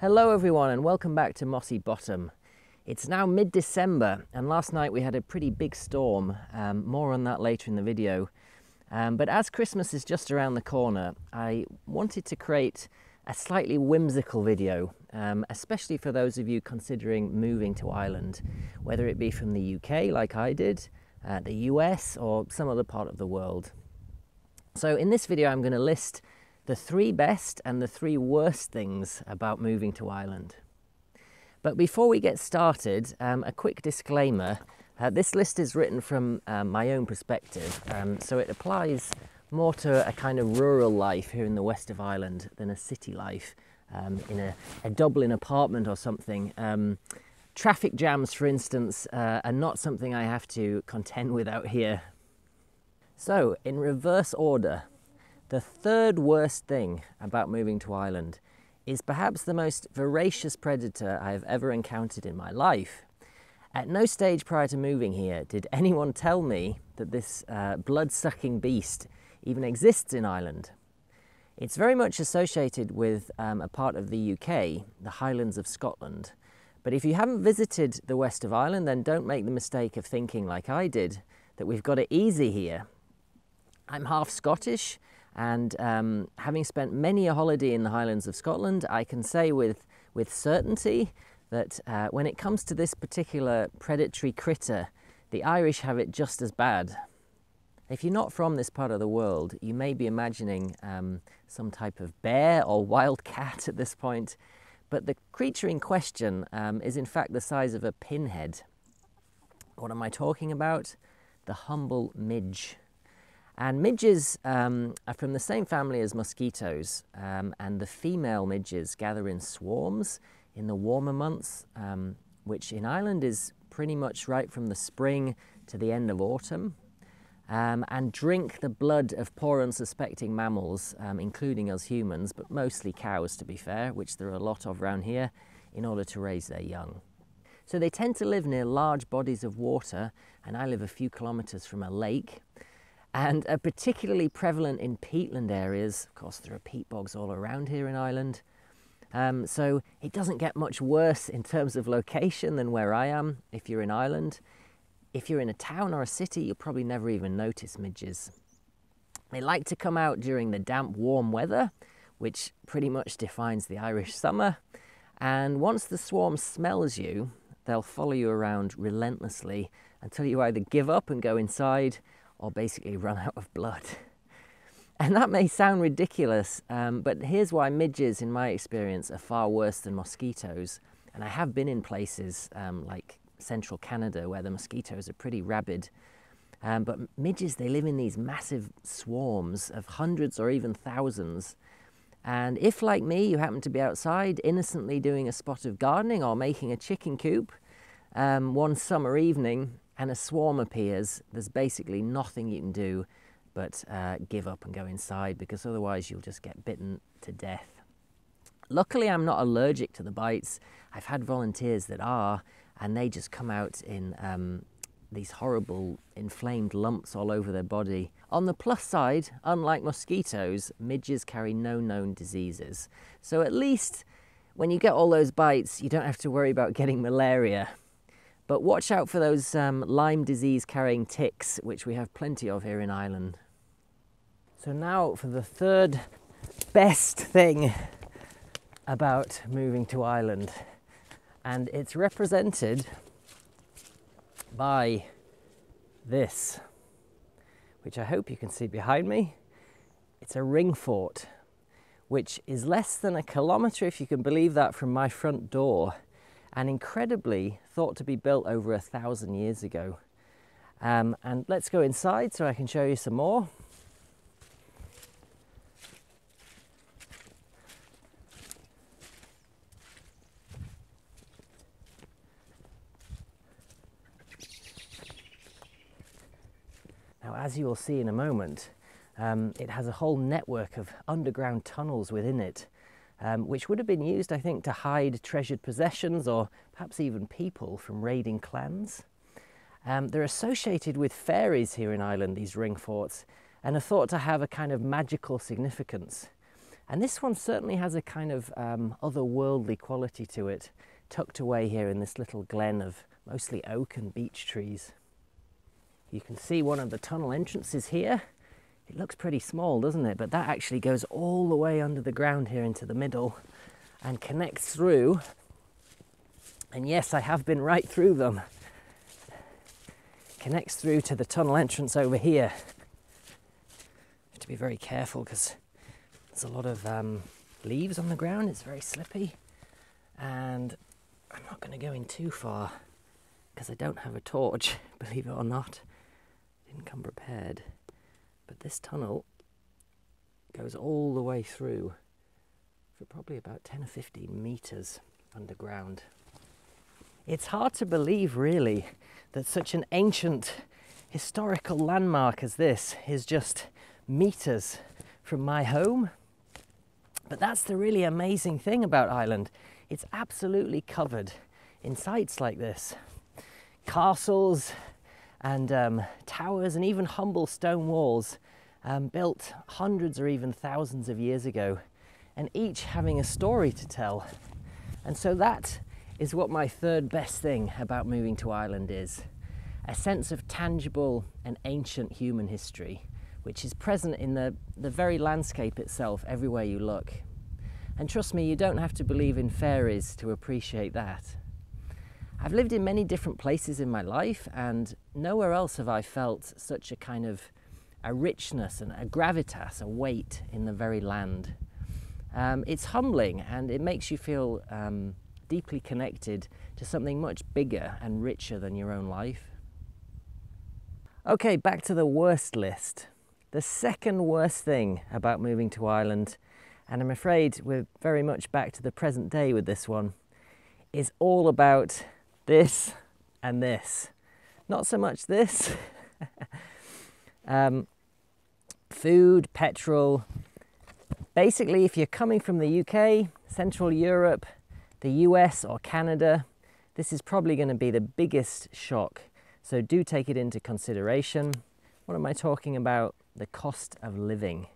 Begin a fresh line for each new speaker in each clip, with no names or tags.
Hello everyone and welcome back to Mossy Bottom. It's now mid-December and last night we had a pretty big storm, more on that later in the video. But as Christmas is just around the corner, I wanted to create a slightly whimsical video, especially for those of you considering moving to Ireland, whether it be from the UK like I did, the US or some other part of the world. So in this video I'm going to list the 3 best and the 3 worst things about moving to Ireland. But before we get started, a quick disclaimer. This list is written from my own perspective, so it applies more to a kind of rural life here in the west of Ireland than a city life in a Dublin apartment or something. Traffic jams, for instance, are not something I have to contend with out here. So, in reverse order, the 3rd worst thing about moving to Ireland is perhaps the most voracious predator I have ever encountered in my life. At no stage prior to moving here did anyone tell me that this blood-sucking beast even exists in Ireland. It's very much associated with a part of the UK, the Highlands of Scotland. But if you haven't visited the west of Ireland, then don't make the mistake of thinking like I did, that we've got it easy here. I'm half Scottish, and having spent many a holiday in the Highlands of Scotland, I can say with certainty that when it comes to this particular predatory critter, the Irish have it just as bad. If you're not from this part of the world, you may be imagining some type of bear or wild cat at this point, but the creature in question is in fact the size of a pinhead. What am I talking about? The humble midge. And midges are from the same family as mosquitoes, and the female midges gather in swarms in the warmer months, which in Ireland is pretty much right from the spring to the end of autumn, and drink the blood of poor unsuspecting mammals, including us humans, but mostly cows to be fair, which there are a lot of around here, in order to raise their young. So they tend to live near large bodies of water, and I live a few kilometres from a lake, and are particularly prevalent in peatland areas. Of course, there are peat bogs all around here in Ireland. So it doesn't get much worse in terms of location than where I am if you're in Ireland. If you're in a town or a city, you'll probably never even notice midges. They like to come out during the damp, warm weather, which pretty much defines the Irish summer. And once the swarm smells you, they'll follow you around relentlessly until you either give up and go inside or basically run out of blood. And that may sound ridiculous, but here's why midges, in my experience, are far worse than mosquitoes. And I have been in places like central Canada where the mosquitoes are pretty rabid. But midges, they live in these massive swarms of hundreds or even thousands. And if, like me, you happen to be outside innocently doing a spot of gardening or making a chicken coop one summer evening, and a swarm appears, there's basically nothing you can do but give up and go inside, because otherwise you'll just get bitten to death. Luckily, I'm not allergic to the bites. I've had volunteers that are, and they just come out in these horrible inflamed lumps all over their body. On the plus side, unlike mosquitoes, midges carry no known diseases. So at least when you get all those bites, you don't have to worry about getting malaria. But watch out for those Lyme disease carrying ticks, which we have plenty of here in Ireland. So now for the 3rd best thing about moving to Ireland. And it's represented by this, which I hope you can see behind me. It's a ring fort, which is less than a kilometre, if you can believe that, from my front door. And incredibly thought to be built over 1,000 years ago. And let's go inside so I can show you some more. Now, as you will see in a moment, it has a whole network of underground tunnels within it, which would have been used, I think, to hide treasured possessions or perhaps even people from raiding clans. They're associated with fairies here in Ireland, these ring forts, and are thought to have a kind of magical significance. And this one certainly has a kind of otherworldly quality to it, tucked away here in this little glen of mostly oak and beech trees. You can see one of the tunnel entrances here. It looks pretty small, doesn't it? But that actually goes all the way under the ground here into the middle and connects through. And yes, I have been right through them. Connects through to the tunnel entrance over here. Have to be very careful because there's a lot of leaves on the ground. It's very slippy. And I'm not going to go in too far because I don't have a torch, believe it or not. Didn't come prepared. But this tunnel goes all the way through for probably about 10 or 15 meters underground. It's hard to believe, really, that such an ancient historical landmark as this is just meters from my home. But that's the really amazing thing about Ireland. It's absolutely covered in sites like this. Castles and towers and even humble stone walls built hundreds or even thousands of years ago, and each having a story to tell. And so that is what my third best thing about moving to Ireland is. A sense of tangible and ancient human history, which is present in the very landscape itself, everywhere you look. And trust me, you don't have to believe in fairies to appreciate that. I've lived in many different places in my life, and nowhere else have I felt such a kind of a richness and a gravitas, a weight in the very land. It's humbling, and it makes you feel deeply connected to something much bigger and richer than your own life. Okay, back to the worst list. The second worst thing about moving to Ireland, and I'm afraid we're very much back to the present day with this one, is all about this and this. Not so much this. Food, petrol. Basically, if you're coming from the UK, Central Europe, the US or Canada, this is probably going to be the biggest shock. So do take it into consideration. What am I talking about? The cost of living.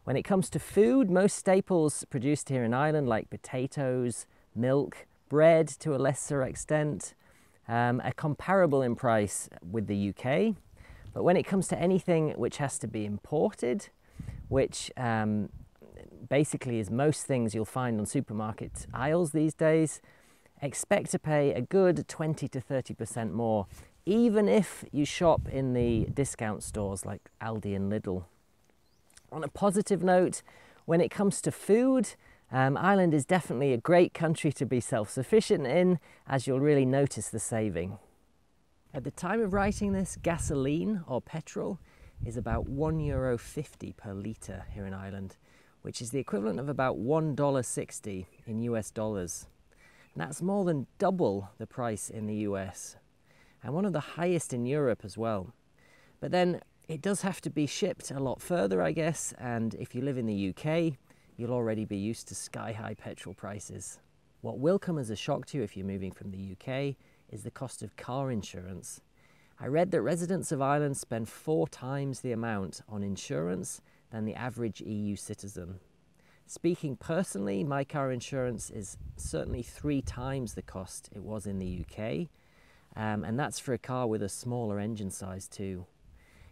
When it comes to food, most staples produced here in Ireland, like potatoes, milk, bread to a lesser extent, are comparable in price with the UK. But when it comes to anything which has to be imported, which basically is most things you'll find on supermarket aisles these days, expect to pay a good 20 to 30% more, even if you shop in the discount stores like Aldi and Lidl. On a positive note, when it comes to food, Ireland is definitely a great country to be self-sufficient in, as you'll really notice the saving. At the time of writing this, gasoline or petrol is about €1.50 per litre here in Ireland, which is the equivalent of about $1.60 in US dollars. And that's more than double the price in the US, and one of the highest in Europe as well. But then it does have to be shipped a lot further, I guess, and if you live in the UK, you'll already be used to sky-high petrol prices. What will come as a shock to you if you're moving from the UK is the cost of car insurance. I read that residents of Ireland spend 4 times the amount on insurance than the average EU citizen. Speaking personally, my car insurance is certainly 3 times the cost it was in the UK, and that's for a car with a smaller engine size too.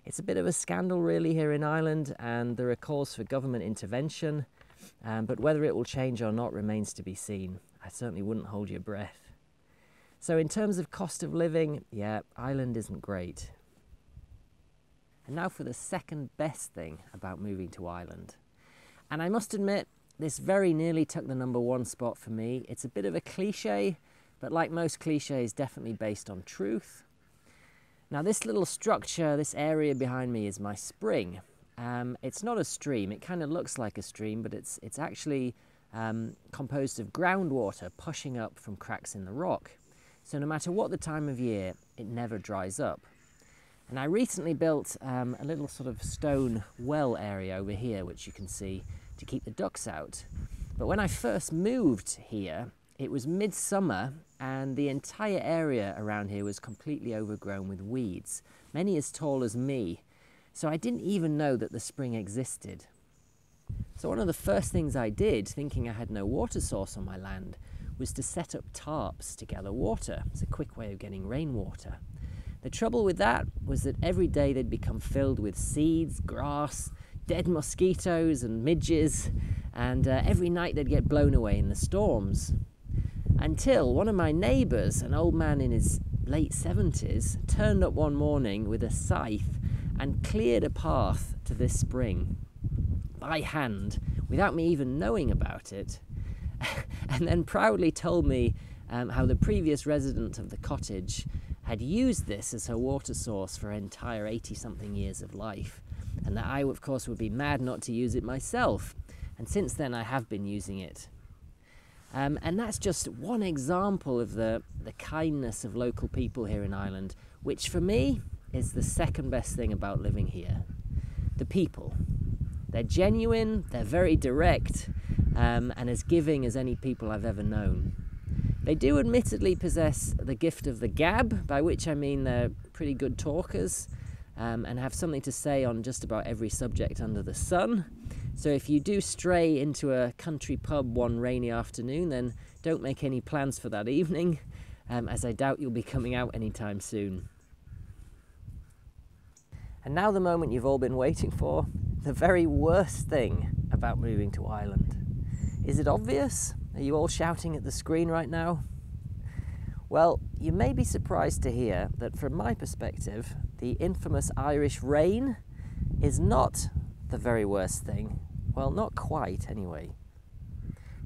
It's a bit of a scandal really here in Ireland, and there are calls for government intervention, but whether it will change or not remains to be seen. I certainly wouldn't hold your breath. So in terms of cost of living, yeah, Ireland isn't great. And now for the second best thing about moving to Ireland. And I must admit, this very nearly took the #1 spot for me. It's a bit of a cliche, but like most cliches, definitely based on truth. Now this little structure, this area behind me is my spring. It's not a stream, it kind of looks like a stream, but it's actually composed of groundwater pushing up from cracks in the rock. So no matter what the time of year, it never dries up. And I recently built a little sort of stone well area over here, which you can see, to keep the ducks out. But when I first moved here, it was midsummer and the entire area around here was completely overgrown with weeds, many as tall as me. So I didn't even know that the spring existed. So one of the first things I did, thinking I had no water source on my land, was to set up tarps to gather water. It's a quick way of getting rainwater. The trouble with that was that every day they'd become filled with seeds, grass, dead mosquitoes and midges, and every night they'd get blown away in the storms. Until one of my neighbours, an old man in his late 70s, turned up one morning with a scythe and cleared a path to this spring by hand without me even knowing about it, and then proudly told me how the previous resident of the cottage had used this as her water source for her entire 80-something years of life, and that I, of course, would be mad not to use it myself. And since then I have been using it. And that's just one example of the kindness of local people here in Ireland, which for me is the second best thing about living here. The people. They're genuine, they're very direct, and as giving as any people I've ever known. They do admittedly possess the gift of the gab, by which I mean they're pretty good talkers, and have something to say on just about every subject under the sun. So if you do stray into a country pub one rainy afternoon, then don't make any plans for that evening, as I doubt you'll be coming out anytime soon. And now the moment you've all been waiting for, the very worst thing about moving to Ireland. Is it obvious? Are you all shouting at the screen right now? Well, you may be surprised to hear that from my perspective, the infamous Irish rain is not the very worst thing. Well, not quite anyway.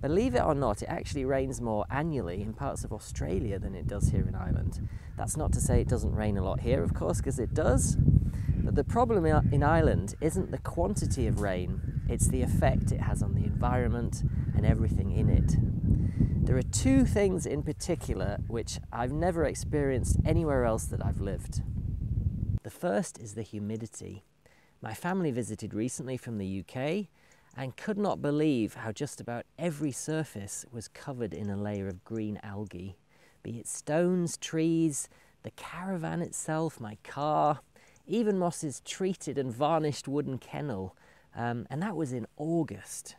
Believe it or not, it actually rains more annually in parts of Australia than it does here in Ireland. That's not to say it doesn't rain a lot here, of course, because it does. But the problem in Ireland isn't the quantity of rain, it's the effect it has on the environment and everything in it. There are two things in particular which I've never experienced anywhere else that I've lived. The first is the humidity. My family visited recently from the UK and could not believe how just about every surface was covered in a layer of green algae. Be it stones, trees, the caravan itself, my car, even Mossy's treated and varnished wooden kennel, and that was in August.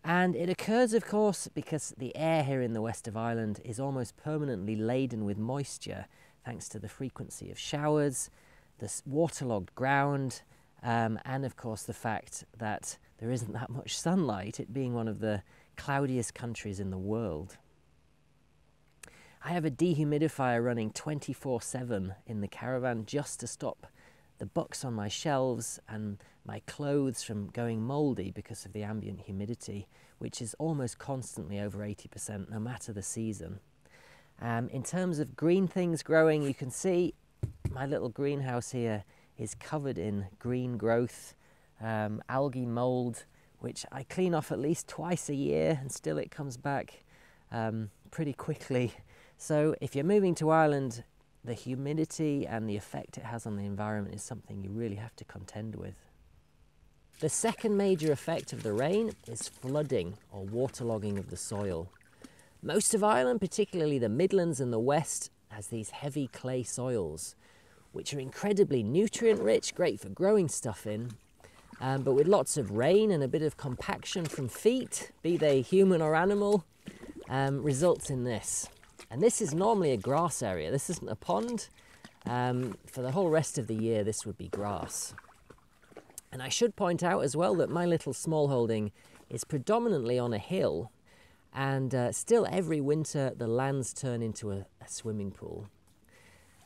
And it occurs, of course, because the air here in the west of Ireland is almost permanently laden with moisture, thanks to the frequency of showers, the waterlogged ground, and of course the fact that there isn't that much sunlight, it being one of the cloudiest countries in the world. I have a dehumidifier running 24/7 in the caravan just to stop the books on my shelves and my clothes from going mouldy because of the ambient humidity, which is almost constantly over 80% no matter the season. In terms of green things growing, you can see my little greenhouse here is covered in green growth, algae mould, which I clean off at least twice a year, and still it comes back pretty quickly. So if you're moving to Ireland, the humidity and the effect it has on the environment is something you really have to contend with. The second major effect of the rain is flooding or waterlogging of the soil. Most of Ireland, particularly the Midlands and the West, has these heavy clay soils, which are incredibly nutrient rich, great for growing stuff in, but with lots of rain and a bit of compaction from feet, be they human or animal, results in this. And this is normally a grass area. This isn't a pond. For the whole rest of the year, this would be grass. And I should point out as well that my little small holding is predominantly on a hill, and still every winter the lands turn into a swimming pool.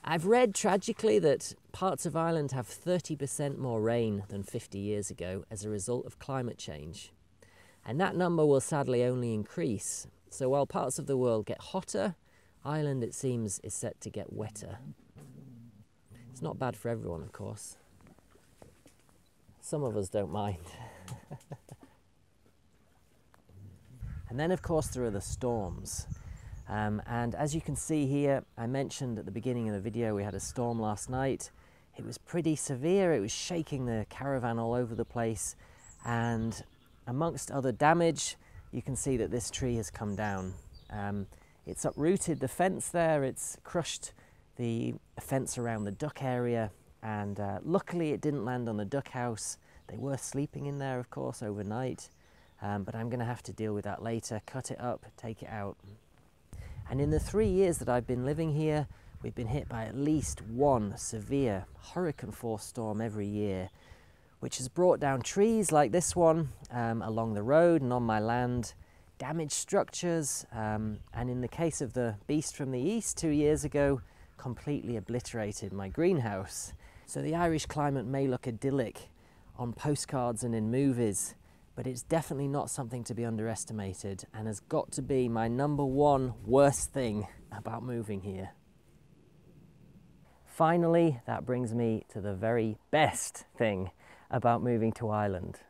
I've read tragically that parts of Ireland have 30% more rain than 50 years ago as a result of climate change. And that number will sadly only increase. So while parts of the world get hotter, Ireland, it seems, is set to get wetter. It's not bad for everyone, of course. Some of us don't mind. And then, of course, there are the storms. And as you can see here, I mentioned at the beginning of the video we had a storm last night. It was pretty severe. It was shaking the caravan all over the place. And amongst other damage, you can see that this tree has come down. It's uprooted the fence there, it's crushed the fence around the duck area, and luckily it didn't land on the duck house. They were sleeping in there, of course, overnight, but I'm going to have to deal with that later, cut it up, take it out. And in the 3 years that I've been living here, we've been hit by at least one severe hurricane-force storm every year, which has brought down trees like this one along the road and on my land, damaged structures, and in the case of the beast from the east 2 years ago, completely obliterated my greenhouse. So the Irish climate may look idyllic on postcards and in movies, but it's definitely not something to be underestimated and has got to be my #1 worst thing about moving here. Finally, that brings me to the very best thing about moving to Ireland.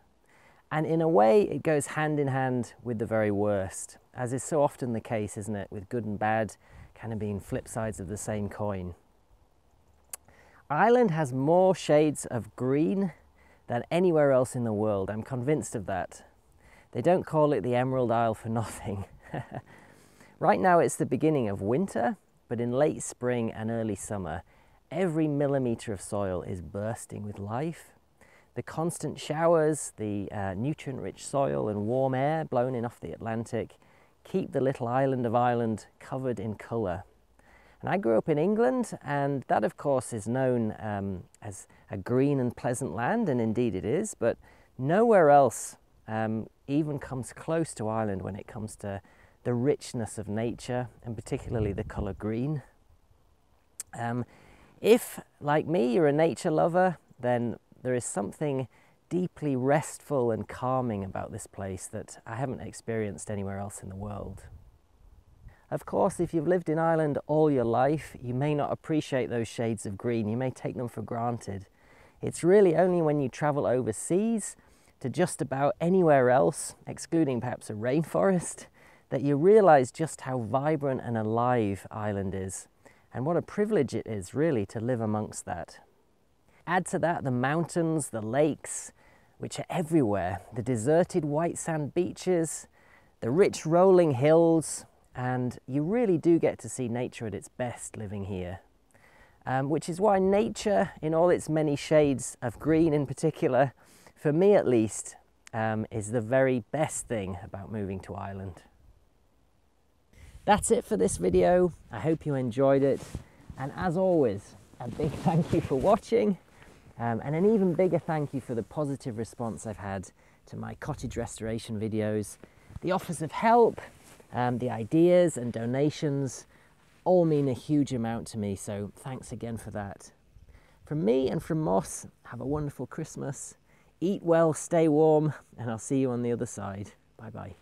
And in a way, it goes hand in hand with the very worst, as is so often the case, isn't it, with good and bad kind of being flip sides of the same coin. Ireland has more shades of green than anywhere else in the world. I'm convinced of that. They don't call it the Emerald Isle for nothing. Right now it's the beginning of winter, but in late spring and early summer, every millimetre of soil is bursting with life. The constant showers, the nutrient-rich soil and warm air blown in off the Atlantic keep the little island of Ireland covered in colour. And I grew up in England, and that of course is known as a green and pleasant land, and indeed it is, but nowhere else even comes close to Ireland when it comes to the richness of nature, and particularly the colour green. If, like me, you're a nature lover, then there is something deeply restful and calming about this place that I haven't experienced anywhere else in the world. Of course, if you've lived in Ireland all your life, you may not appreciate those shades of green. You may take them for granted. It's really only when you travel overseas to just about anywhere else, excluding perhaps a rainforest, that you realise just how vibrant and alive Ireland is, and what a privilege it is really to live amongst that. Add to that the mountains, the lakes, which are everywhere, the deserted white sand beaches, the rich rolling hills, and you really do get to see nature at its best living here. Which is why nature, in all its many shades of green in particular, for me at least, is the very best thing about moving to Ireland. That's it for this video. I hope you enjoyed it. And as always, a big thank you for watching, and an even bigger thank you for the positive response I've had to my cottage restoration videos. The offers of help, the ideas and donations all mean a huge amount to me, so thanks again for that. From me and from Moss, have a wonderful Christmas. Eat well, stay warm, and I'll see you on the other side. Bye bye.